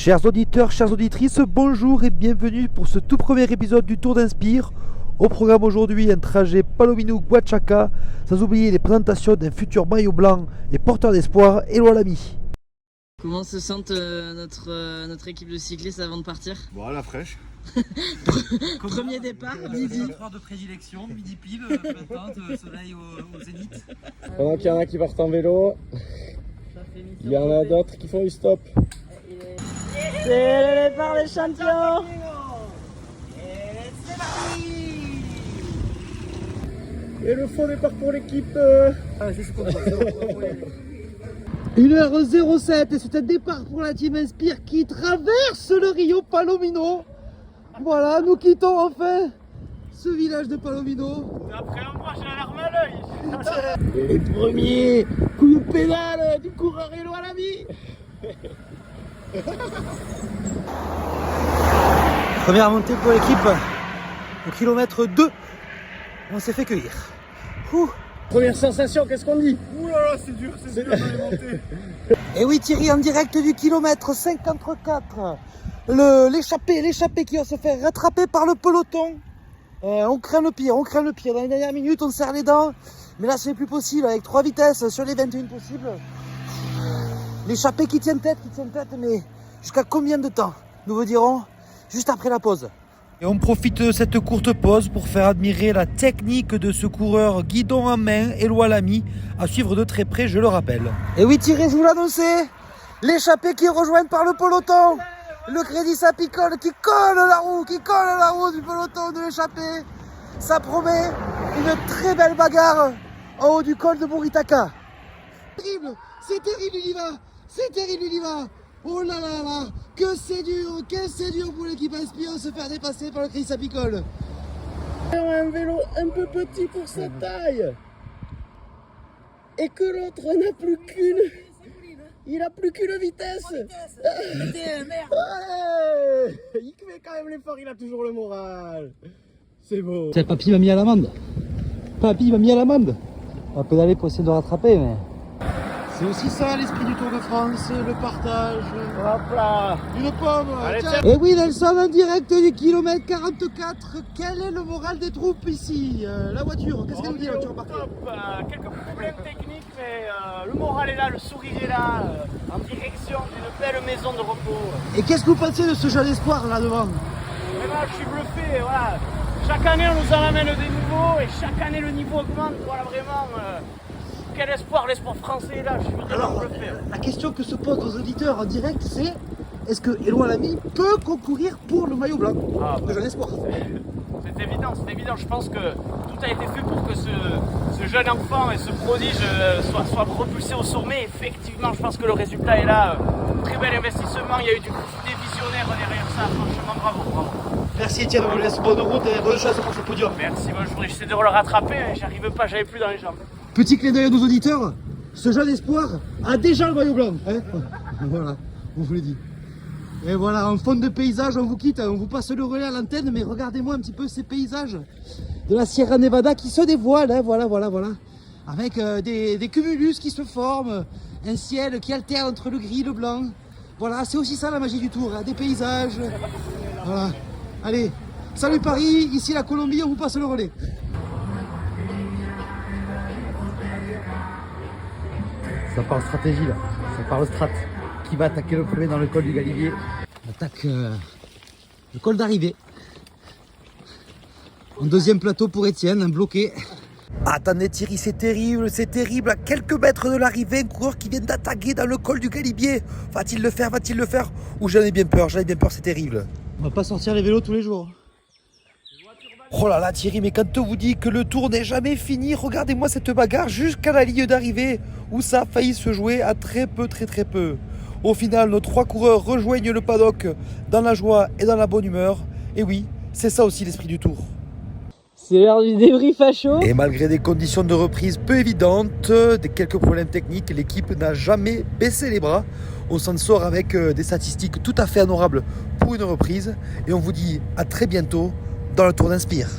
Chers auditeurs, chères auditrices, bonjour et bienvenue pour ce tout premier épisode du Tour d'Inspire. Au programme aujourd'hui, un trajet Palomino-Huachaca, sans oublier les présentations d'un futur maillot blanc et porteur d'espoir, Éloi Lamy. Comment se sent notre équipe de cyclistes avant de partir? Bon, à la fraîche. Premier départ, midi. Heure de prédilection, midi pile, pleine teinte, soleil au zénith. Pendant qu'il y en a qui partent en vélo, il y en a d'autres qui font du stop. C'est le départ des champions. Et le faux départ pour l'équipe. 1h07 et c'est un départ pour la team Inspire qui traverse le Rio Palomino. Voilà, nous quittons enfin ce village de Palomino. Après un mois, j'ai la larme à l'œil. Et le premier coup de pédale du coureur Éloi Lamy. Première montée pour l'équipe au kilomètre 2. On s'est fait cueillir. Première sensation, qu'est-ce qu'on dit? Ouh là là, c'est dur d'alimenté. Et oui Thierry, en direct du kilomètre 54. L'échappé qui va se faire rattraper par le peloton. On craint le pire. Dans les dernières minutes, on serre les dents. Mais là, c'est plus possible. Avec 3 vitesses sur les 21 possibles. L'échappé qui tient tête, mais jusqu'à combien de temps? Nous vous dirons juste après la pause. Et on profite de cette courte pause pour faire admirer la technique de ce coureur guidon en main, Éloi Lamy, à suivre de très près, je le rappelle. Et oui Thierry, je vous l'annonçais, l'échappé qui est rejoint par le peloton. Le Crédit Sapicole qui colle la roue du peloton de l'échappé. Ça promet une très belle bagarre en haut du col de Buritaca. C'est terrible, il y va. Oh là là là, que c'est dur pour l'équipe Inspire de se faire dépasser par le Crédit Sapicole. Un vélo un peu petit pour sa taille. Et que l'autre n'a plus qu'une. Il a plus qu'une vitesse. Allez, il fait quand même l'effort, il a toujours le moral. C'est beau. Papy m'a mis à l'amende. On va pédaler pour essayer de le rattraper, mais... C'est aussi ça l'esprit du Tour de France, le partage. Hop là. Une pomme. Allez, Tiens. Et oui Nelson, en direct du kilomètre 44, quel est le moral des troupes ici? La voiture, qu'est-ce qu'elle nous dit la voiture embarquée? Quelques problèmes techniques, mais le moral est là, le sourire est là, en direction d'une belle maison de repos. Et qu'est-ce que vous pensez de ce jeune espoir là devant? Vraiment, je suis bluffé, voilà. Chaque année, on nous en amène des nouveaux, et chaque année, le niveau augmente. Voilà, vraiment, quel espoir, l'espoir français est là, je suis vraiment bluffé. La question que se posent nos auditeurs en direct, c'est est-ce que Éloi Lamy peut concourir pour le maillot blanc de jeune espoir? C'est évident, je pense que tout a été fait pour que ce jeune enfant et ce prodige soient repoussés au sommet. Effectivement, je pense que le résultat est là. Très bel investissement, il y a eu des visionnaires derrière ça, franchement bravo. Merci Étienne, on vous laisse bonne route et bonne chance pour ce podium. Merci, moi j'essaie de le rattraper, mais j'arrive pas, j'avais plus dans les jambes. Petit clin d'œil à nos auditeurs, ce jeune espoir a déjà le maillot blanc. Voilà, on vous l'a dit. Et voilà, en fond de paysage, on vous quitte, on vous passe le relais à l'antenne, mais regardez-moi un petit peu ces paysages de la Sierra Nevada qui se dévoilent, voilà. Avec des cumulus qui se forment, un ciel qui alterne entre le gris et le blanc. Voilà, c'est aussi ça la magie du Tour, des paysages. Voilà, allez, salut Paris, ici la Colombie, on vous passe le relais. Ça parle stratégie là, ça parle strat. Qui va attaquer le premier dans le col du Galibier? On attaque le col d'arrivée. En deuxième plateau pour Étienne, un bloqué. Attendez Thierry, c'est terrible. À quelques mètres de l'arrivée, un coureur qui vient d'attaquer dans le col du Galibier. Va-t-il le faire? Ou j'en ai bien peur, c'est terrible. On va pas sortir les vélos tous les jours. Oh là là Thierry, mais quand on vous dit que le tour n'est jamais fini, regardez-moi cette bagarre jusqu'à la ligne d'arrivée où ça a failli se jouer à très peu. Au final, nos 3 coureurs rejoignent le paddock dans la joie et dans la bonne humeur. Et oui, c'est ça aussi l'esprit du Tour. C'est l'heure du débrief à chaud. Et malgré des conditions de reprise peu évidentes, quelques problèmes techniques, l'équipe n'a jamais baissé les bras. On s'en sort avec des statistiques tout à fait honorables pour une reprise. Et on vous dit à très bientôt dans le Tour d'Inspire.